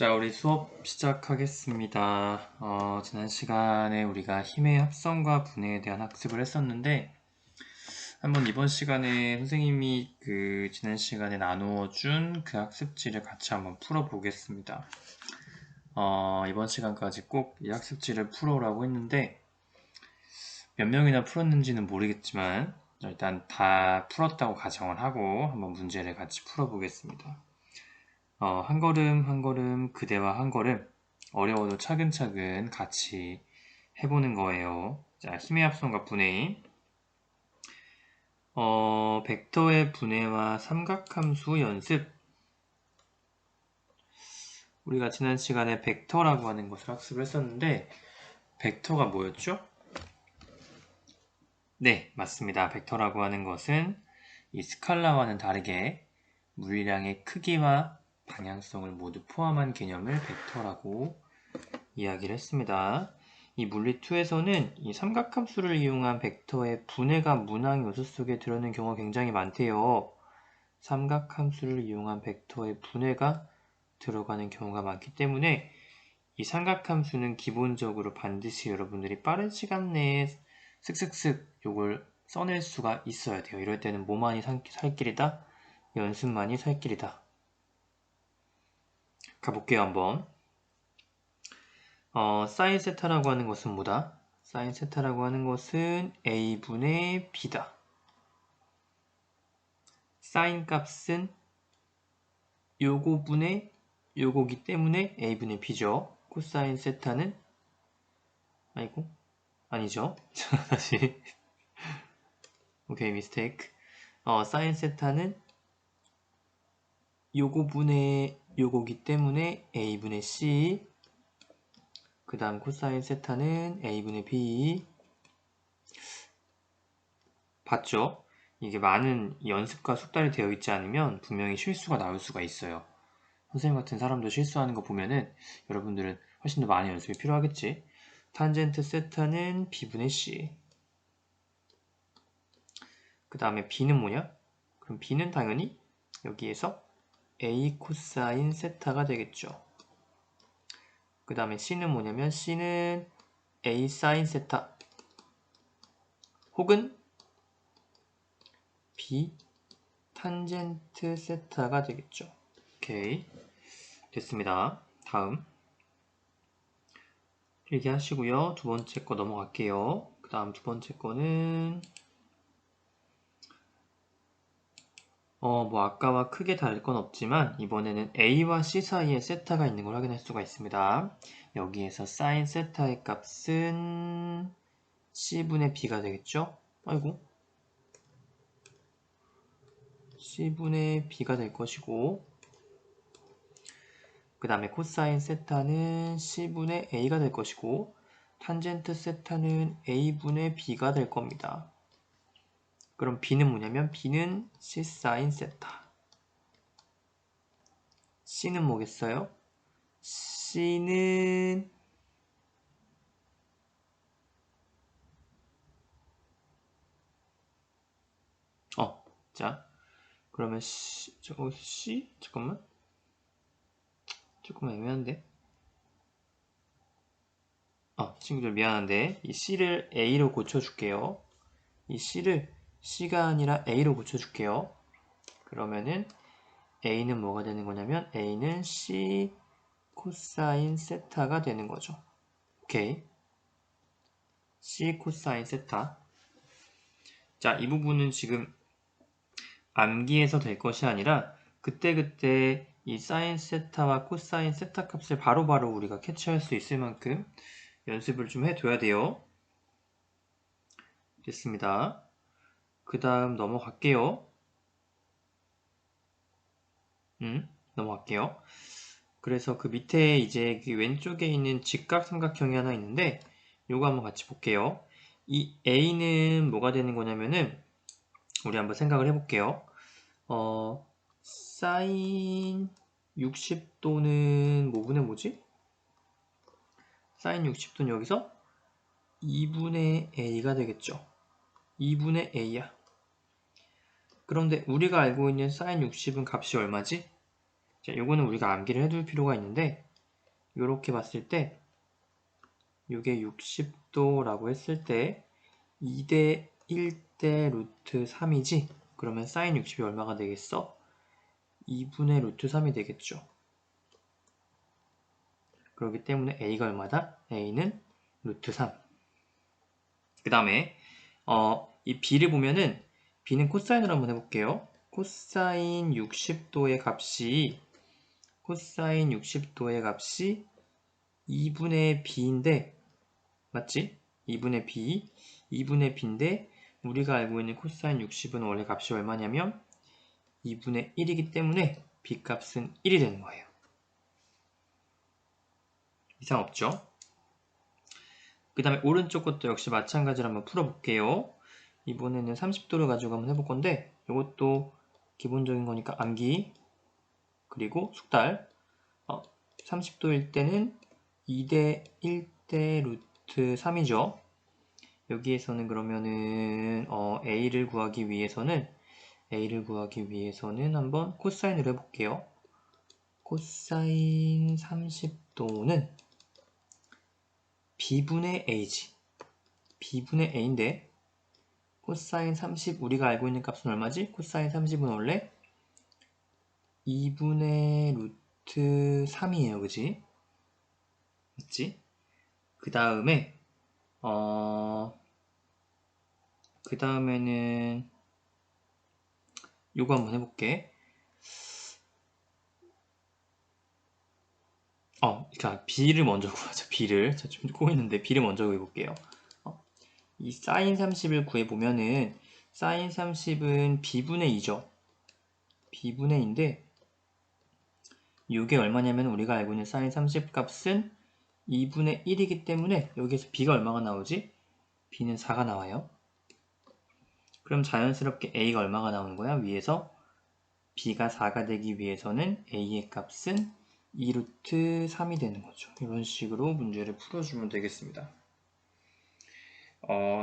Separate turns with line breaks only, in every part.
자, 우리 수업 시작하겠습니다. 지난 시간에 우리가 힘의 합성과 분해에 대한 학습을 했었는데, 한번 이번 시간에 선생님이 지난 시간에 나누어준 그 학습지를 같이 한번 풀어보겠습니다. 이번 시간까지 꼭 이 학습지를 풀어오라고 했는데, 몇 명이나 풀었는지는 모르겠지만, 일단 다 풀었다고 가정을 하고 한번 문제를 같이 풀어보겠습니다. 한 걸음 한 걸음 그대와 한 걸음 어려워도 차근차근 같이 해보는 거예요. 자, 힘의 합성과 분해인 벡터의 분해와 삼각함수 연습. 우리가 지난 시간에 벡터라고 하는 것을 학습을 했었는데 벡터가 뭐였죠? 네, 맞습니다. 벡터라고 하는 것은 이 스칼라와는 다르게 물량의 크기와 방향성을 모두 포함한 개념을 벡터라고 이야기를 했습니다. 이 물리2에서는 이 삼각함수를 이용한 벡터의 분해가 문항 요소 속에 들어있는 경우가 굉장히 많대요. 삼각함수를 이용한 벡터의 분해가 들어가는 경우가 많기 때문에 이 삼각함수는 기본적으로 반드시 여러분들이 빠른 시간 내에 슥슥슥 요걸 써낼 수가 있어야 돼요. 이럴 때는 뭐만이 살 길이다? 연습만이 살 길이다. 가볼게요, 한번. 사인 세타라고 하는 것은 뭐다? 사인 세타라고 하는 것은 a분의 b다. 사인 값은 요거분의 요거기 때문에 a분의 b죠. 코사인 세타는 아니죠. 다시 오케이, 미스테이크. 사인 세타는 요거분의 요거기 때문에 a분의 c. 그 다음 코사인 세타는 a분의 b. 봤죠? 이게 많은 연습과 숙달이 되어 있지 않으면 분명히 실수가 나올 수가 있어요. 선생님 같은 사람도 실수하는 거 보면은 여러분들은 훨씬 더 많은 연습이 필요하겠지. 탄젠트 세타는 b분의 c. 그 다음에 b는 뭐냐? 그럼 b는 당연히 여기에서 a 코사인 세타가 되겠죠. 그 다음에 c는 뭐냐면 c는 a 사인 세타 혹은 b 탄젠트 세타가 되겠죠. 오케이, 됐습니다. 다음 필기 하시고요. 두 번째 거 넘어갈게요. 그 다음 두 번째 거는 아까와 크게 다를 건 없지만 이번에는 a와 c 사이에 세타가 있는 걸 확인할 수가 있습니다. 여기에서 사인 세타의 값은 c분의 b가 되겠죠? 아이고, c분의 b가 될 것이고, 그 다음에 코사인 세타는 c분의 a가 될 것이고, 탄젠트 세타는 a분의 b가 될 겁니다. 그럼 b는 뭐냐면 b는 c 사인 세타. c는 뭐겠어요? c는 자, 그러면 c, c? 잠깐만, 조금 애매한데? 친구들 미안한데 이 c를 a로 고쳐줄게요. 이 c를 c가 아니라 a로 고쳐줄게요. 그러면은 a는 뭐가 되는 거냐면 a는 c 코사인 세타가 되는 거죠. 오케이, c 코사인 세타. 자, 이 부분은 지금 암기해서 될 것이 아니라 그때그때 이 사인 세타와 코사인 세타 값을 바로바로 우리가 캐치할 수 있을 만큼 연습을 좀 해둬야 돼요. 됐습니다. 그 다음 넘어갈게요. 넘어갈게요. 그래서 그 밑에 이제 그 왼쪽에 있는 직각삼각형이 하나 있는데 요거 한번 같이 볼게요. 이 A는 뭐가 되는 거냐면은 우리 한번 생각을 해볼게요. 사인 60도는 뭐분의 뭐지? 사인 60도는 여기서 2분의 A가 되겠죠. 2분의 A야. 그런데 우리가 알고 있는 사인 60은 값이 얼마지? 자, 요거는 우리가 암기를 해둘 필요가 있는데 이렇게 봤을 때 이게 60도라고 했을 때 2대 1대 루트 3이지? 그러면 사인 60이 얼마가 되겠어? 2분의 루트 3이 되겠죠. 그렇기 때문에 a가 얼마다? a는 루트 3. 그 다음에 이 b를 보면은 b는 코사인으로 한번 해볼게요. 코사인 60도의 값이 2분의 b인데 맞지? 2분의 b인데 우리가 알고 있는 코사인 60은 원래 값이 얼마냐면 2분의 1이기 때문에 b 값은 1이 되는 거예요. 이상 없죠? 그 다음에 오른쪽 것도 역시 마찬가지로 한번 풀어볼게요. 이번에는 30도를 가지고 한번 해볼 건데 이것도 기본적인 거니까 암기 그리고 숙달 30도일 때는 2대 1대 루트 3이죠. 여기에서는 그러면은 A를 구하기 위해서는 한번 코사인을 해볼게요. 코사인 30도는 B분의 A지. B분의 A인데 코사인 30 우리가 알고 있는 값은 얼마지? 코사인 30은 원래 2분의 루트 3이에요. 그지? 맞지? 그 다음에는 요거 한번 해볼게. 자, B를 먼저 구하자. B를. 자, 좀 꼬이는데 B를 먼저 구해볼게요. 이 사인 30을 구해보면은 사인 30은 B분의 2죠. B분의 2인데 이게 얼마냐면 우리가 알고 있는 사인 30 값은 2분의 1이기 때문에 여기에서 B가 얼마가 나오지? B는 4가 나와요. 그럼 자연스럽게 A가 얼마가 나오는 거야? 위에서 B가 4가 되기 위해서는 A의 값은 2루트 3이 되는 거죠. 이런 식으로 문제를 풀어주면 되겠습니다.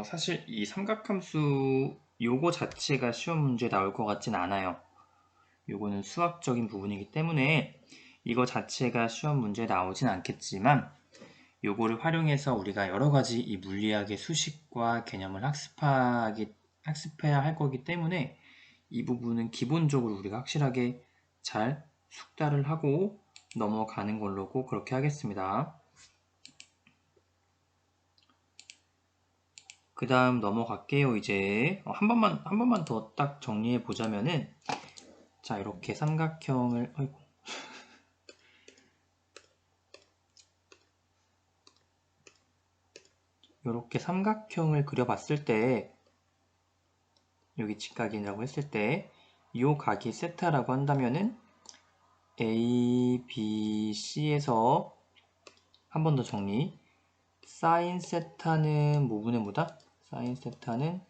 사실 이 삼각함수 요거 자체가 시험 문제에 나올 것 같진 않아요. 요거는 수학적인 부분이기 때문에 이거 자체가 시험 문제에 나오진 않겠지만 요거를 활용해서 우리가 여러가지 이 물리학의 수식과 개념을 학습해야 할 거기 때문에 이 부분은 기본적으로 우리가 확실하게 잘 숙달을 하고 넘어가는 걸로 꼭 그렇게 하겠습니다. 그 다음 넘어갈게요. 이제 한 번만 더 딱 정리해 보자면은 자 이렇게 삼각형을 이렇게 삼각형을 그려봤을 때 여기 직각이라고 했을 때 이 각이 세타라고 한다면은 A, B, C에서 한 번 더 정리. 사인 세타는 뭐분의 뭐다? 사인 세타는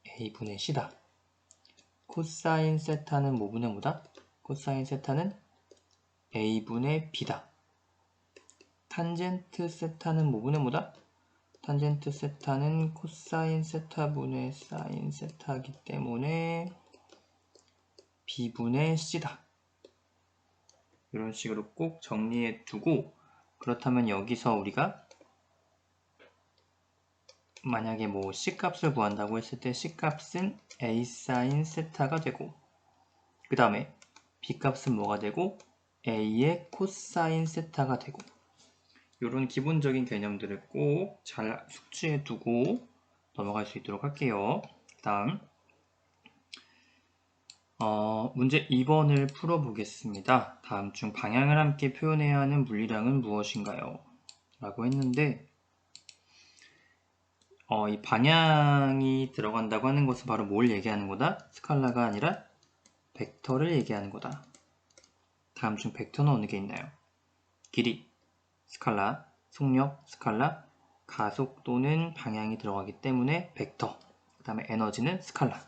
A분의 C다. 코사인 세타는 뭐분의 뭐다? 코사인 세타는 A분의 B다. 탄젠트 세타는 뭐분의 뭐다? 탄젠트 세타는 코사인 세타분의 사인 세타이기 때문에 B분의 C다. 이런 식으로 꼭 정리해 두고 그렇다면 여기서 우리가 만약에 뭐 C값을 구한다고 했을 때 C값은 A 사인 세타가 되고 그 다음에 B값은 뭐가 되고 A의 코사인 세타가 되고 이런 기본적인 개념들을 꼭 잘 숙지해 두고 넘어갈 수 있도록 할게요. 다음 문제 2번을 풀어보겠습니다. 다음 중 방향을 함께 표현해야 하는 물리량은 무엇인가요? 라고 했는데 이 방향이 들어간다고 하는 것은 바로 뭘 얘기하는 거다? 스칼라가 아니라 벡터를 얘기하는 거다. 다음 중 벡터는 어느 게 있나요? 길이, 스칼라, 속력, 스칼라, 가속도는 방향이 들어가기 때문에 벡터. 그 다음에 에너지는 스칼라.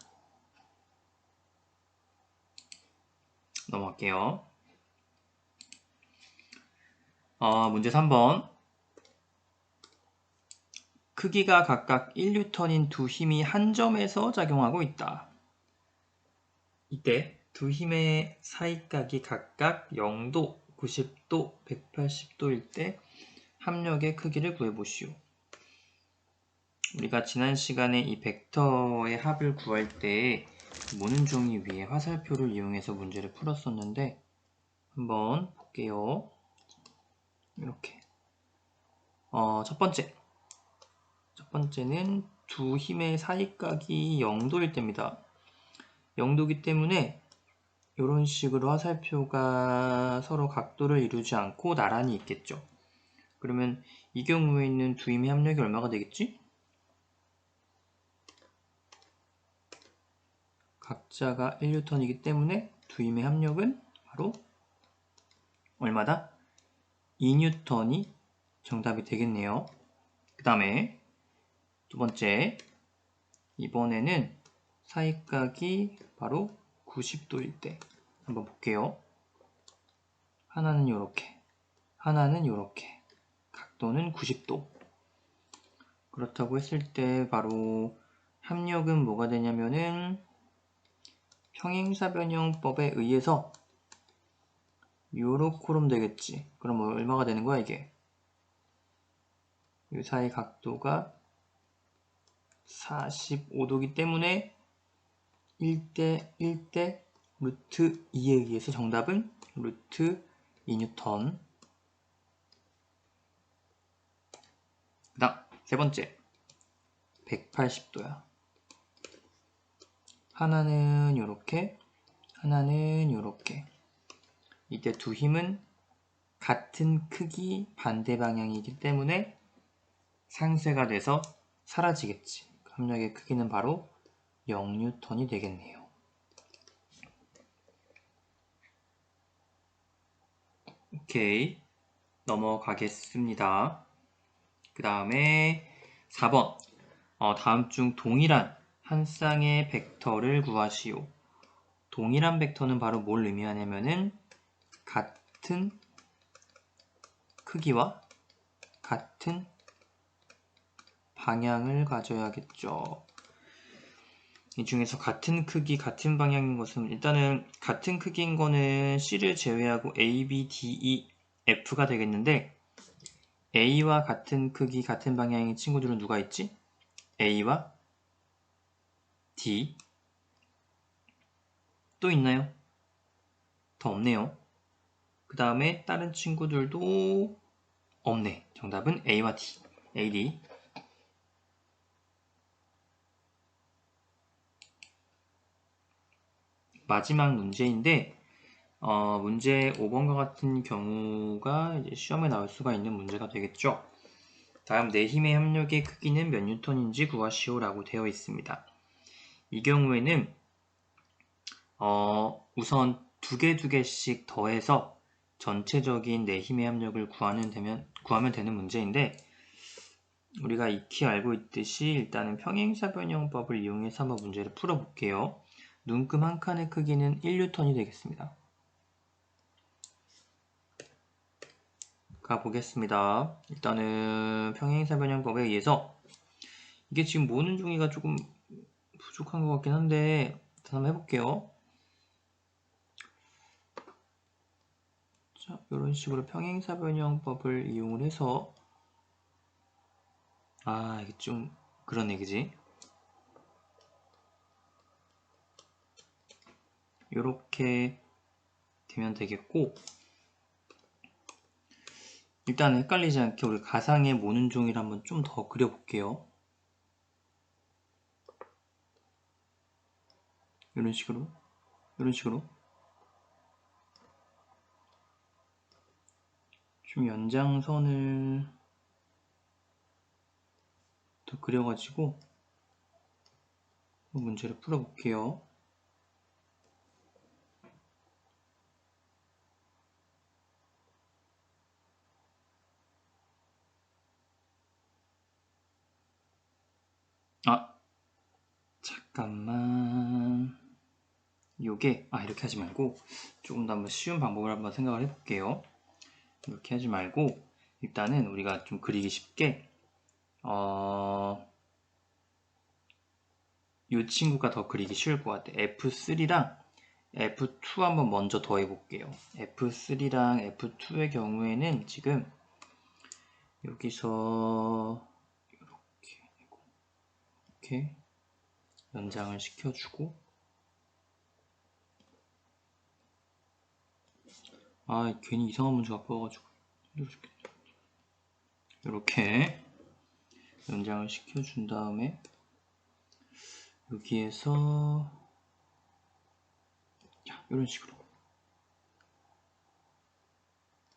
넘어갈게요. 문제 3번. 크기가 각각 1N인 두 힘이 한 점에서 작용하고 있다. 이때 두 힘의 사이각이 각각 0도 90도, 180도일 때 합력의 크기를 구해보시오. 우리가 지난 시간에 이 벡터의 합을 구할 때 모는 종이 위에 화살표를 이용해서 문제를 풀었었는데 한번 볼게요. 이렇게 첫 번째는 두 힘의 사이각이 0도일 때입니다. 0도이기 때문에 이런 식으로 화살표가 서로 각도를 이루지 않고 나란히 있겠죠. 그러면 이 경우에는 두 힘의 합력이 얼마가 되겠지? 각자가 1N이기 때문에 두 힘의 합력은 바로 얼마다? 2N이 정답이 되겠네요. 그 다음에 두 번째, 이번에는 사이각이 바로 90도일 때 한번 볼게요. 하나는 이렇게, 하나는 이렇게, 각도는 90도. 그렇다고 했을 때 바로 합력은 뭐가 되냐면은 평행사변형법에 의해서 요렇게 되겠지. 그럼 얼마가 되는 거야 이게? 이 사이 각도가 45도이기 때문에 1대 1대 루트 2에 의해서 정답은 루트 2N. 그 다음 세 번째 180도야. 하나는 요렇게, 하나는 요렇게. 이때 두 힘은 같은 크기 반대 방향이기 때문에 상쇄가 돼서 사라지겠지. 합력의 크기는 바로 0N이 되겠네요. 오케이, 넘어가겠습니다. 그 다음에 4번 다음 중 동일한 한 쌍의 벡터를 구하시오. 동일한 벡터는 바로 뭘 의미하냐면은 같은 크기와 같은 방향을 가져야겠죠. 이 중에서 같은 크기, 같은 방향인 것은 일단은 같은 크기인 거는 C를 제외하고 A, B, D, E, F가 되겠는데 A와 같은 크기, 같은 방향인 친구들은 누가 있지? A와 D. 또 있나요? 더 없네요. 그 다음에 다른 친구들도 없네. 정답은 A와 D. A, D. 마지막 문제인데 문제 5번과 같은 경우가 이제 시험에 나올 수가 있는 문제가 되겠죠. 다음 내 힘의 합력의 크기는 몇 뉴턴인지 구하시오 라고 되어 있습니다. 이 경우에는 우선 두 개씩 더해서 전체적인 내 힘의 합력을 구하면 되는 문제인데 우리가 익히 알고 있듯이 일단은 평행사변형법을 이용해서 한번 문제를 풀어볼게요. 눈금 한 칸의 크기는 1N이 되겠습니다. 가보겠습니다. 일단은 평행사변형법에 의해서 이게 지금 모는 종이가 조금 부족한 것 같긴 한데 일단 한번 해볼게요. 자, 이런 식으로 평행사변형법을 이용을 해서 이게 좀 그러네, 그지? 이렇게 되면 되겠고 일단 헷갈리지 않게 우리 가상의 모는 종이를 한번 좀 더 그려볼게요. 이런 식으로 좀 연장선을 더 그려가지고 문제를 풀어볼게요. 잠깐만. 요게 이렇게 하지 말고 조금 더 한번 쉬운 방법을 한번 생각을 해볼게요. 이렇게 하지 말고 일단은 우리가 좀 그리기 쉽게 이 친구가 더 그리기 쉬울 것 같아. F3랑 F2 한번 먼저 더해 볼게요. F3랑 F2의 경우에는 지금 여기서 이렇게 연장을 시켜주고, 괜히 이상한 문제가 보여가지고 이렇게 연장을 시켜준 다음에 여기에서 이런 식으로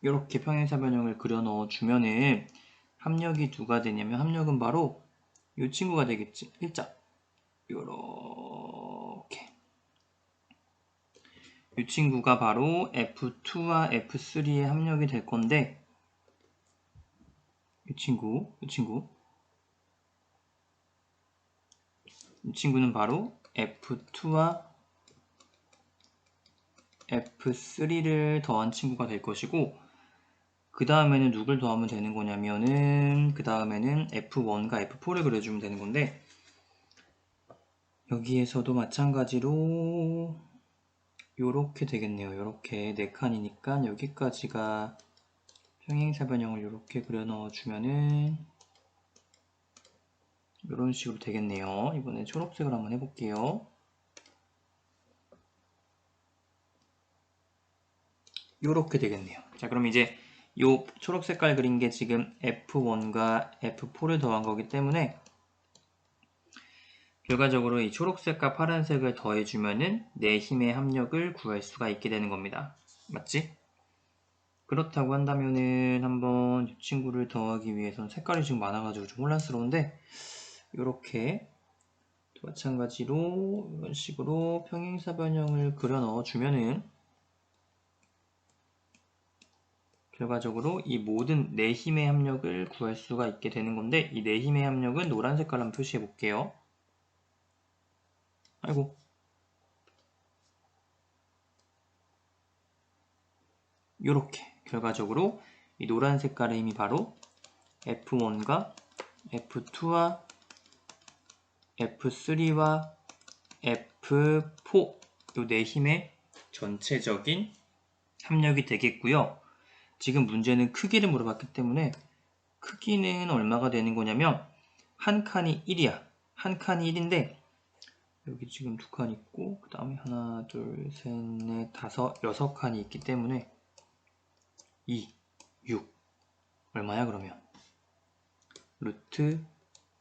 이렇게 평행사 변형을 그려 넣어 주면은 합력이 누가 되냐면, 합력은 바로 이 친구가 되겠지. 일자 요렇게 이 친구가 바로 F2와 F3의 합력이 될 건데, 이 친구는 바로 F2와 F3를 더한 친구가 될 것이고, 그 다음에는 누굴 더하면 되는 거냐면은, 그 다음에는 F1과 F4를 그려주면 되는 건데, 여기에서도 마찬가지로 요렇게 되겠네요. 요렇게 4칸이니까 여기까지가 평행사 변형을 요렇게 그려 넣어주면은 이런 식으로 되겠네요. 이번에 초록색을 한번 해볼게요. 요렇게 되겠네요. 자, 그럼 이제 요 초록 색깔 그린 게 지금 F1과 F4를 더한 거기 때문에, 결과적으로 이 초록색과 파란색을 더해주면은 내 힘의 합력을 구할 수가 있게 되는 겁니다. 맞지? 그렇다고 한다면은 한번 이 친구를 더하기 위해서는 색깔이 지금 많아가지고 좀 혼란스러운데, 이렇게 마찬가지로 이런 식으로 평행사 변형을 그려 넣어주면은 결과적으로 이 모든 내 힘의 합력을 구할 수가 있게 되는 건데, 이 내 힘의 합력은 노란 색깔로 한번 표시해 볼게요. 아이고, 요렇게 결과적으로 이 노란 색깔의 힘이 바로 F1과 F2와 F3와 F4, 요 네 힘의 전체적인 합력이 되겠고요. 지금 문제는 크기를 물어봤기 때문에 크기는 얼마가 되는 거냐면, 한 칸이 1이야. 한 칸이 1인데 여기 지금 2칸 있고, 그 다음에 하나, 둘, 셋, 넷, 다섯, 6칸이 있기 때문에 2, 6 얼마야 그러면? 루트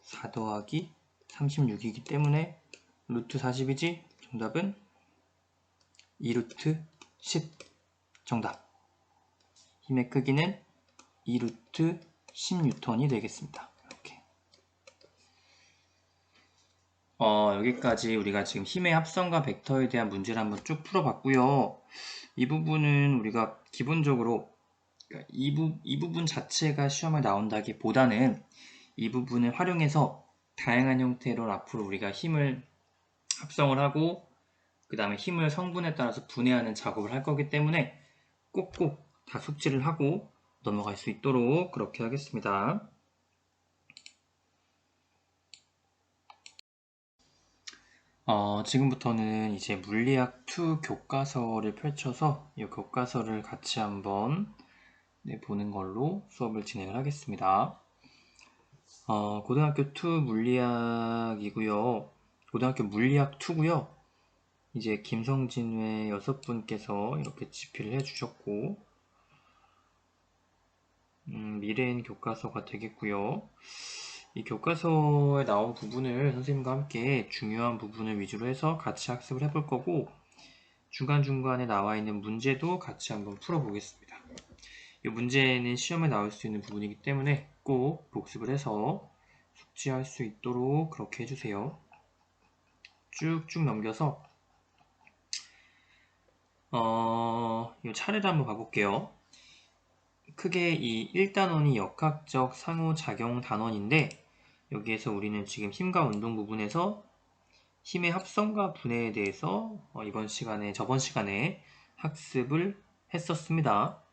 4 더하기 36이기 때문에 루트 40이지? 정답은 2루트 10. 정답. 힘의 크기는 2루트 10N이 되겠습니다. 이렇게. 여기까지 우리가 지금 힘의 합성과 벡터에 대한 문제를 한번 쭉 풀어봤고요. 이 부분은 우리가 기본적으로 이 부분 자체가 시험에 나온다기보다는 이 부분을 활용해서 다양한 형태로 앞으로 우리가 힘을 합성을 하고, 그 다음에 힘을 성분에 따라서 분해하는 작업을 할 거기 때문에 꼭꼭 다 숙지를 하고 넘어갈 수 있도록 그렇게 하겠습니다. 지금부터는 이제 물리학 2 교과서를 펼쳐서 이 교과서를 같이 한번 보는 걸로 수업을 진행을 하겠습니다. 고등학교 2 물리학이고요. 고등학교 물리학 2고요. 이제 김성진외 6분께서 이렇게 집필을 해주셨고, 미래인 교과서가 되겠고요. 이 교과서에 나온 부분을 선생님과 함께 중요한 부분을 위주로 해서 같이 학습을 해볼 거고, 중간중간에 나와 있는 문제도 같이 한번 풀어보겠습니다. 이 문제는 시험에 나올 수 있는 부분이기 때문에 꼭 복습을 해서 숙지할 수 있도록 그렇게 해주세요. 쭉쭉 넘겨서 이 차례를 한번 봐볼게요. 크게 이 1단원이 역학적 상호작용 단원인데, 여기에서 우리는 지금 힘과 운동 부분에서 힘의 합성과 분해에 대해서 저번 시간에 학습을 했었습니다.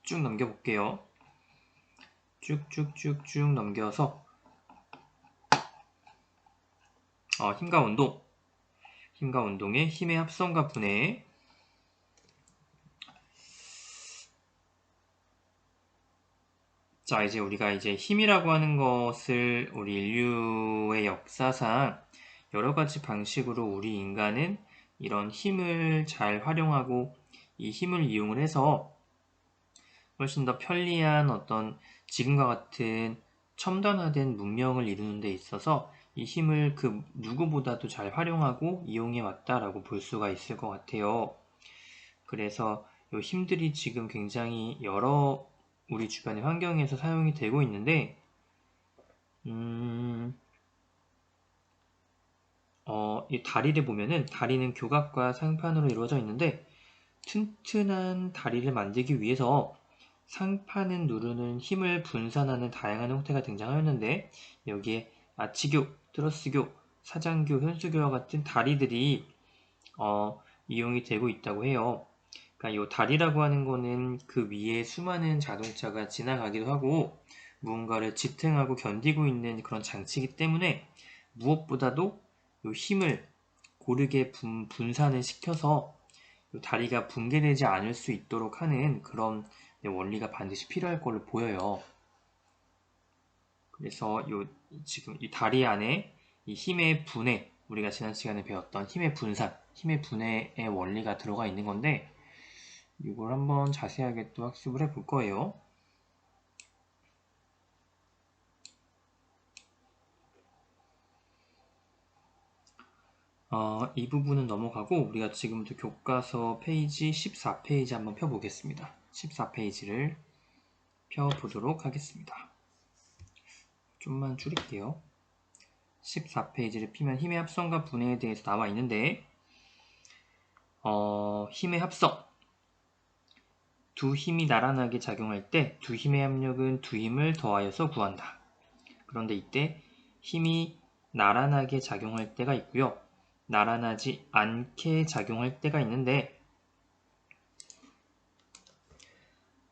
쭉 넘겨볼게요. 쭉쭉쭉쭉 넘겨서 힘과 운동의 힘의 합성과 분해, 자, 이제 우리가 이제 힘이라고 하는 것을 우리 인류의 역사상 여러 가지 방식으로 우리 인간은 이런 힘을 잘 활용하고 이 힘을 이용을 해서 훨씬 더 편리한 어떤 지금과 같은 첨단화된 문명을 이루는 데 있어서 이 힘을 그 누구보다도 잘 활용하고 이용해 왔다라고 볼 수가 있을 것 같아요. 그래서 이 힘들이 지금 굉장히 여러 우리 주변의 환경에서 사용이 되고 있는데, 이 다리를 보면은 다리는 교각과 상판으로 이루어져 있는데 튼튼한 다리를 만들기 위해서 상판을 누르는 힘을 분산하는 다양한 형태가 등장하였는데 여기에 아치교, 트러스교, 사장교, 현수교와 같은 다리들이 이용이 되고 있다고 해요. 그러니까 이 다리라고 하는 거는 그 위에 수많은 자동차가 지나가기도 하고 무언가를 지탱하고 견디고 있는 그런 장치이기 때문에 무엇보다도 이 힘을 고르게 분산을 시켜서 이 다리가 붕괴되지 않을 수 있도록 하는 그런 원리가 반드시 필요할 걸로 보여요. 그래서 지금 이 다리 안에 이 힘의 분해, 우리가 지난 시간에 배웠던 힘의 분산, 힘의 분해의 원리가 들어가 있는 건데 이걸 한번 자세하게 또 학습을 해볼 거예요. 이 부분은 넘어가고 우리가 지금부터 교과서 페이지 14페이지 한번 펴보겠습니다. 14페이지를 펴보도록 하겠습니다. 좀만 줄일게요. 14페이지를 피면 힘의 합성과 분해에 대해서 나와 있는데 힘의 합성, 두 힘이 나란하게 작용할 때 두 힘의 합력은 두 힘을 더하여서 구한다. 그런데 이때 힘이 나란하게 작용할 때가 있고요. 나란하지 않게 작용할 때가 있는데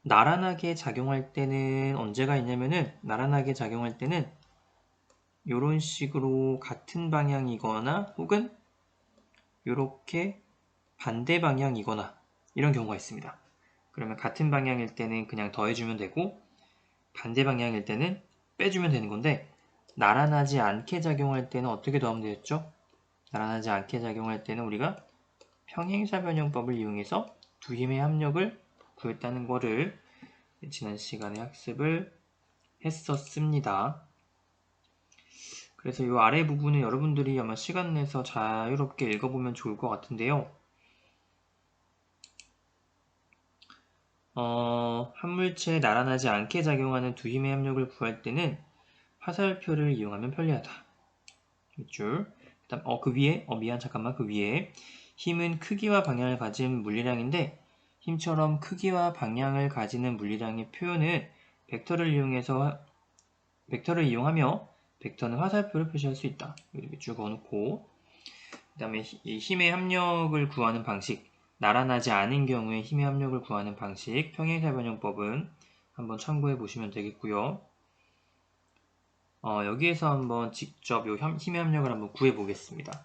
나란하게 작용할 때는 언제가 있냐면은 나란하게 작용할 때는 이런 식으로 같은 방향이거나 혹은 이렇게 반대 방향이거나 이런 경우가 있습니다. 그러면 같은 방향일 때는 그냥 더해주면 되고 반대 방향일 때는 빼주면 되는 건데 나란하지 않게 작용할 때는 어떻게 더하면 되겠죠? 나란하지 않게 작용할 때는 우리가 평행사 변형법을 이용해서 두 힘의 합력을 구했다는 거를 지난 시간에 학습을 했었습니다. 그래서 이 아래 부분은 여러분들이 아마 시간 내서 자유롭게 읽어보면 좋을 것 같은데요. 한 물체에 나란하지 않게 작용하는 두 힘의 합력을 구할 때는 화살표를 이용하면 편리하다. 밑줄. 그다음 그 위에 그 위에 힘은 크기와 방향을 가진 물리량인데 힘처럼 크기와 방향을 가지는 물리량의 표현은 벡터를 이용하며 벡터는 화살표를 표시할 수 있다. 이렇게 쭉 그어놓고 그 다음에 이 힘의 합력을 구하는 방식, 나란하지 않은 경우에 힘의 합력을 구하는 방식, 평행사 변형법은 한번 참고해 보시면 되겠고요. 여기에서 한번 직접 이 힘의 합력을 한번 구해 보겠습니다.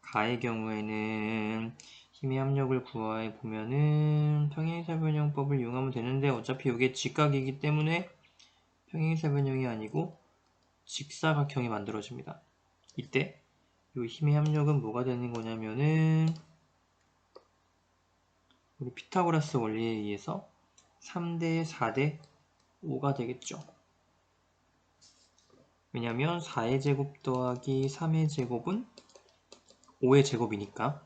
가의 경우에는 힘의 합력을 구해 보면은 평행사 변형법을 이용하면 되는데 어차피 이게 직각이기 때문에 평행사 변형이 아니고 직사각형이 만들어집니다. 이때 이 힘의 합력은 뭐가 되는 거냐면은 우리 피타고라스 원리에 의해서 3대 4대 5가 되겠죠. 왜냐면 4의 제곱 더하기 3의 제곱은 5의 제곱이니까.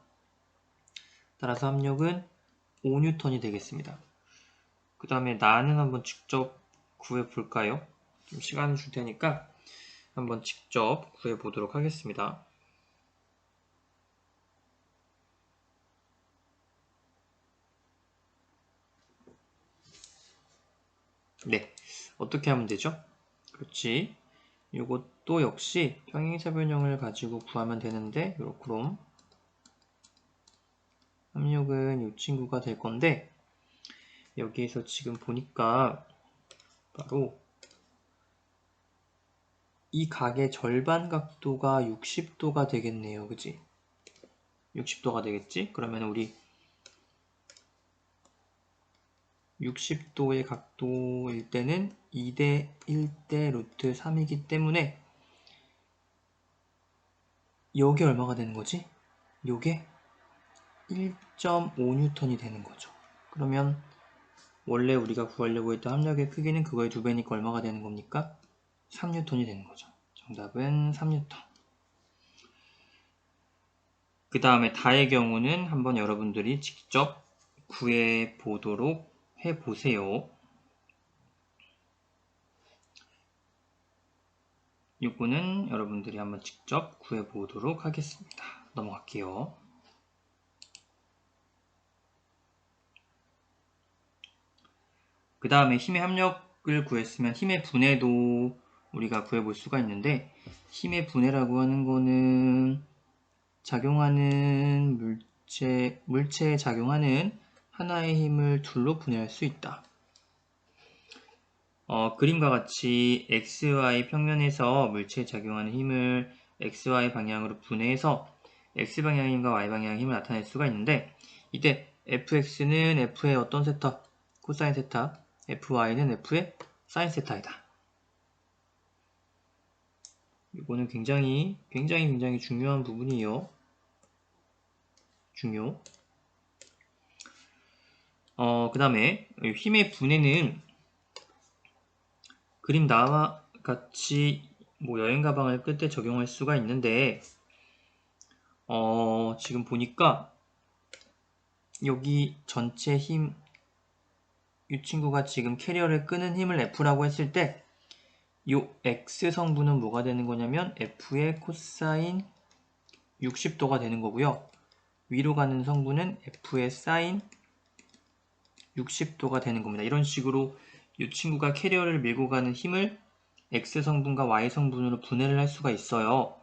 따라서 합력은 5N이 되겠습니다. 그 다음에 나는 한번 직접 구해볼까요? 좀 시간을 줄 테니까 한번 직접 구해보도록 하겠습니다. 네, 어떻게 하면 되죠? 그렇지. 이것도 역시 평행사 변형을 가지고 구하면 되는데 그럼 합력은 이 친구가 될 건데 여기에서 지금 보니까 바로 이 각의 절반 각도가 60도가 되겠네요. 그치? 60도가 되겠지? 그러면 우리 60도의 각도일 때는 2대 1대 루트 3이기 때문에 요게 얼마가 되는 거지? 요게 1.5N이 되는 거죠. 그러면 원래 우리가 구하려고 했던 합력의 크기는 그거의 2배니까 얼마가 되는 겁니까? 3N이 되는 거죠. 정답은 3N. 그 다음에 다의 경우는 한번 여러분들이 직접 구해 보도록 해 보세요. 이거는 여러분들이 한번 직접 구해 보도록 하겠습니다. 넘어갈게요. 그 다음에 힘의 합력을 구했으면 힘의 분해도 우리가 구해볼 수가 있는데, 힘의 분해라고 하는 거는 작용하는 물체에 작용하는 하나의 힘을 둘로 분해할 수 있다. 그림과 같이 XY 평면에서 물체에 작용하는 힘을 XY 방향으로 분해해서 X방향의 힘과 Y방향의 힘을 나타낼 수가 있는데, 이때 fx는 f의 어떤 세타? 코사인 세타, fy는 f의 사인 세타이다. 이거는 굉장히 중요한 부분이에요. 중요. 그 다음에 힘의 분해는 그림 나와 같이 뭐 여행 가방을 끌 때 적용할 수가 있는데, 지금 보니까 여기 전체 힘, 이 친구가 지금 캐리어를 끄는 힘을 F라고 했을 때 이 X 성분은 뭐가 되는 거냐면 F의 코사인 60도가 되는 거고요. 위로 가는 성분은 F의 사인 60도가 되는 겁니다. 이런 식으로 이 친구가 캐리어를 밀고 가는 힘을 X 성분과 Y 성분으로 분해를 할 수가 있어요.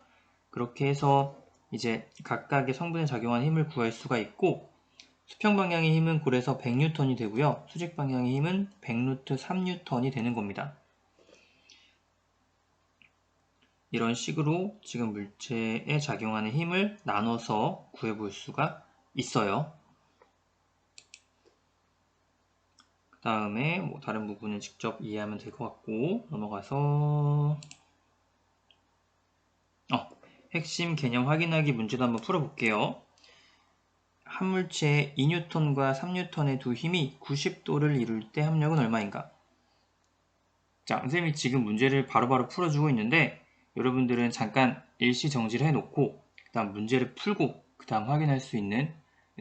그렇게 해서 이제 각각의 성분에 작용하는 힘을 구할 수가 있고, 수평 방향의 힘은 골에서 100N이 되고요. 수직 방향의 힘은 100루트 3N이 되는 겁니다. 이런 식으로 지금 물체에 작용하는 힘을 나눠서 구해볼 수가 있어요. 그 다음에 뭐 다른 부분은 직접 이해하면 될 것 같고, 넘어가서 핵심 개념 확인하기 문제도 한번 풀어볼게요. 한 물체의 2N과 3N의 두 힘이 90도를 이룰 때 합력은 얼마인가? 자, 선생님이 지금 문제를 바로바로 풀어주고 있는데, 여러분들은 잠깐 일시 정지를 해놓고 그 다음 문제를 풀고 그 다음 확인할 수 있는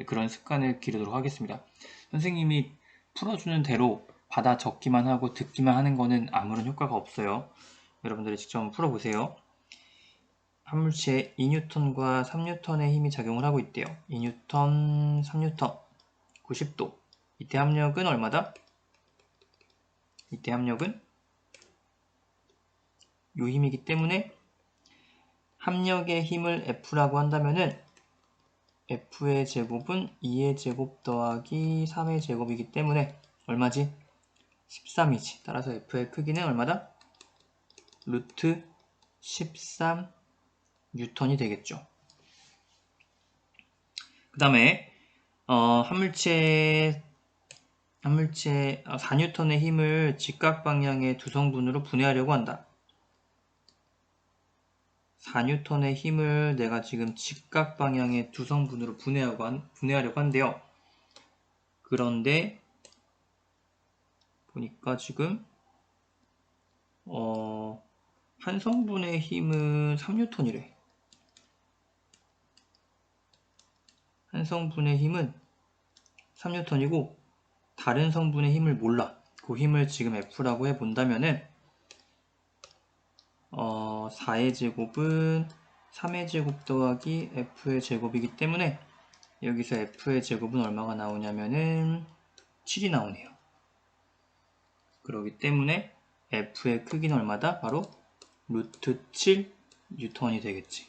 그런 습관을 기르도록 하겠습니다. 선생님이 풀어주는 대로 받아 적기만 하고 듣기만 하는 거는 아무런 효과가 없어요. 여러분들이 직접 한번 풀어보세요. 한 물체에 2N과 3N의 힘이 작용을 하고 있대요. 2N, 3N, 90도. 이때 합력은 얼마다? 이때 합력은 요 힘이기 때문에 합력의 힘을 F라고 한다면은 F의 제곱은 2의 제곱 더하기 3의 제곱이기 때문에 얼마지? 13이지. 따라서 F의 크기는 얼마다? 루트 13N이 되겠죠. 그 다음에 한 물체의 4N의 힘을 직각 방향의 두 성분으로 분해하려고 한다. 4N의 힘을 내가 지금 직각 방향의 두 성분으로 분해하려고 한대요. 그런데 보니까 지금 한 성분의 힘은 3N이래. 한 성분의 힘은 3N이고 다른 성분의 힘을 몰라. 그 힘을 지금 F라고 해본다면은 4의 제곱은 3의 제곱 더하기 F의 제곱이기 때문에 여기서 F의 제곱은 얼마가 나오냐면은 7이 나오네요. 그렇기 때문에 F의 크기는 얼마다? 바로 루트 7N이 되겠지.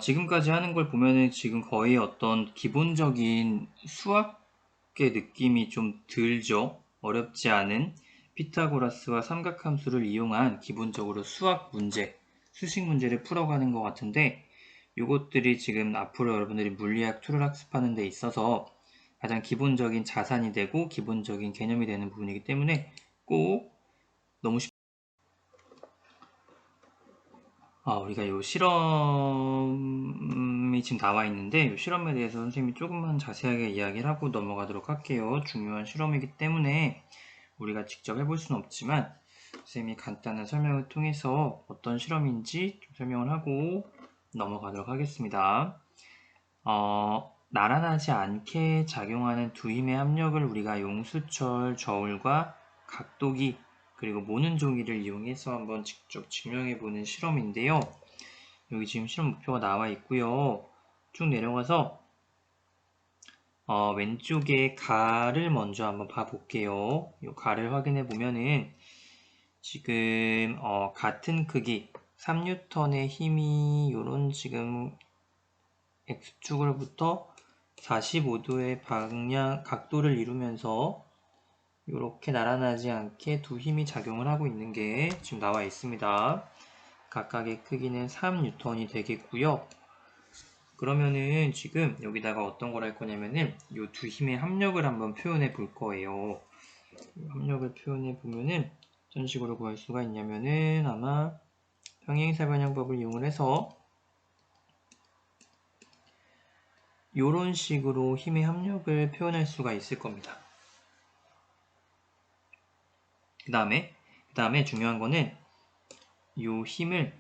지금까지 하는 걸 보면은 지금 거의 어떤 기본적인 수학의 느낌이 좀 들죠. 어렵지 않은 피타고라스와 삼각함수를 이용한 기본적으로 수학 문제, 수식 문제를 풀어가는 것 같은데, 이것들이 지금 앞으로 여러분들이 물리학 2를 학습하는 데 있어서 가장 기본적인 자산이 되고 기본적인 개념이 되는 부분이기 때문에 꼭 너무 우리가 이 실험이 지금 나와 있는데 이 실험에 대해서 선생님이 조금만 자세하게 이야기를 하고 넘어가도록 할게요. 중요한 실험이기 때문에 우리가 직접 해볼 수는 없지만 선생님이 간단한 설명을 통해서 어떤 실험인지 좀 설명을 하고 넘어가도록 하겠습니다. 나란하지 않게 작용하는 두 힘의 합력을 우리가 용수철, 저울과 각도기 그리고 모는 종이를 이용해서 한번 직접 증명해보는 실험인데요. 여기 지금 실험 목표가 나와 있고요. 쭉 내려가서 왼쪽에 가를 먼저 한번 봐볼게요. 이 가를 확인해 보면은 지금 같은 크기 3N의 힘이 요런 지금 X축으로부터 45도의 방향 각도를 이루면서 이렇게 나란하지 않게 두 힘이 작용을 하고 있는 게 지금 나와 있습니다. 각각의 크기는 3N이 되겠고요. 그러면은 지금 여기다가 어떤 걸 할 거냐면은 이 두 힘의 합력을 한번 표현해 볼 거예요. 합력을 표현해 보면은 어떤 식으로 구할 수가 있냐면은 아마 평행사변형법을 이용을 해서 이런 식으로 힘의 합력을 표현할 수가 있을 겁니다. 그 다음에 중요한 거는 요 힘을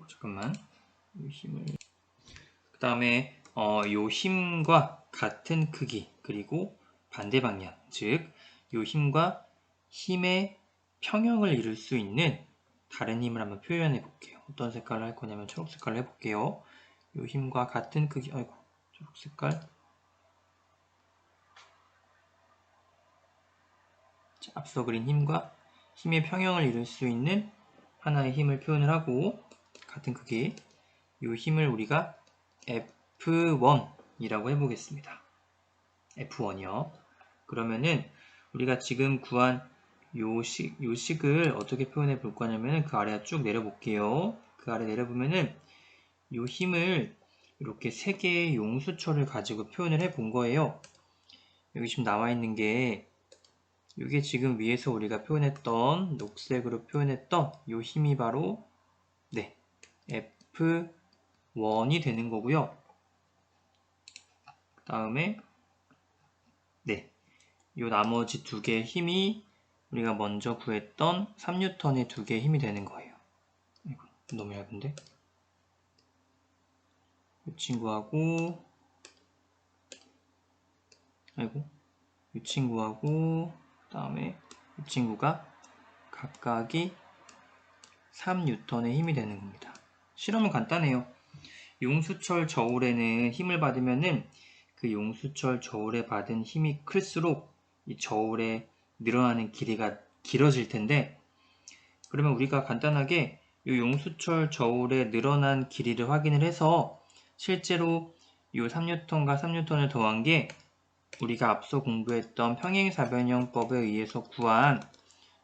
잠깐만 그 다음에 요 힘과 같은 크기 그리고 반대 방향 즉 요 힘과 힘의 평형을 이룰 수 있는 다른 힘을 한번 표현해 볼게요. 어떤 색깔을 할 거냐면 초록 색깔을 해볼게요. 요 힘과 같은 크기 초록 색깔 앞서 그린 힘과 힘의 평형을 이룰 수 있는 하나의 힘을 표현을 하고 같은 크기 이 힘을 우리가 F1이라고 해보겠습니다. F1이요. 그러면은 우리가 지금 구한 요 식을 어떻게 표현해 볼 거냐면 그 아래 쭉 내려볼게요. 그 아래 내려보면은 요 힘을 이렇게 세 개의 용수철을 가지고 표현을 해 본 거예요. 여기 지금 나와 있는 게 이게 지금 위에서 우리가 표현했던 녹색으로 표현했던 이 힘이 바로 F1이 되는 거고요. 그 다음에 이 나머지 두 개의 힘이 우리가 먼저 구했던 3N의 두 개의 힘이 되는 거예요. 너무 얇은데? 이 친구하고 이 친구하고 그 다음에 이 친구가 각각이 3N의 힘이 되는 겁니다. 실험은 간단해요. 용수철 저울에는 힘을 받으면은 그 용수철 저울에 받은 힘이 클수록 이 저울에 늘어나는 길이가 길어질 텐데 그러면 우리가 간단하게 이 용수철 저울에 늘어난 길이를 확인을 해서 실제로 이 3N과 3N을 더한 게 우리가 앞서 공부했던 평행사변형법에 의해서 구한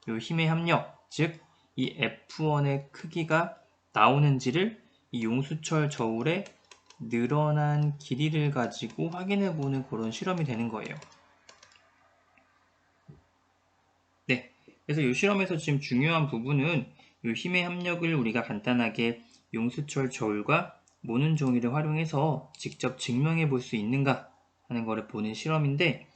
이 힘의 합력, 즉 이 F1의 크기가 나오는지를 이 용수철 저울의 늘어난 길이를 가지고 확인해 보는 그런 실험이 되는 거예요. 그래서 이 실험에서 지금 중요한 부분은 이 힘의 합력을 우리가 간단하게 용수철 저울과 모는 종이를 활용해서 직접 증명해 볼 수 있는가 하는 것을 보는 실험인데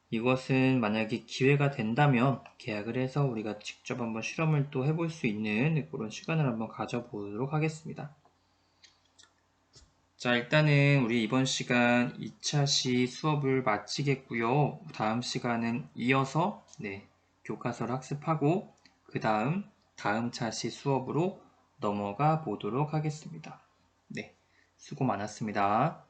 이것은 만약에 기회가 된다면 계약을 해서 우리가 직접 한번 실험을 또 해볼 수 있는 그런 시간을 한번 가져보도록 하겠습니다. 자, 일단은 우리 이번 시간 2차시 수업을 마치겠고요. 다음 시간은 이어서 교과서를 학습하고 그 다음 차시 수업으로 넘어가 보도록 하겠습니다. 수고 많았습니다.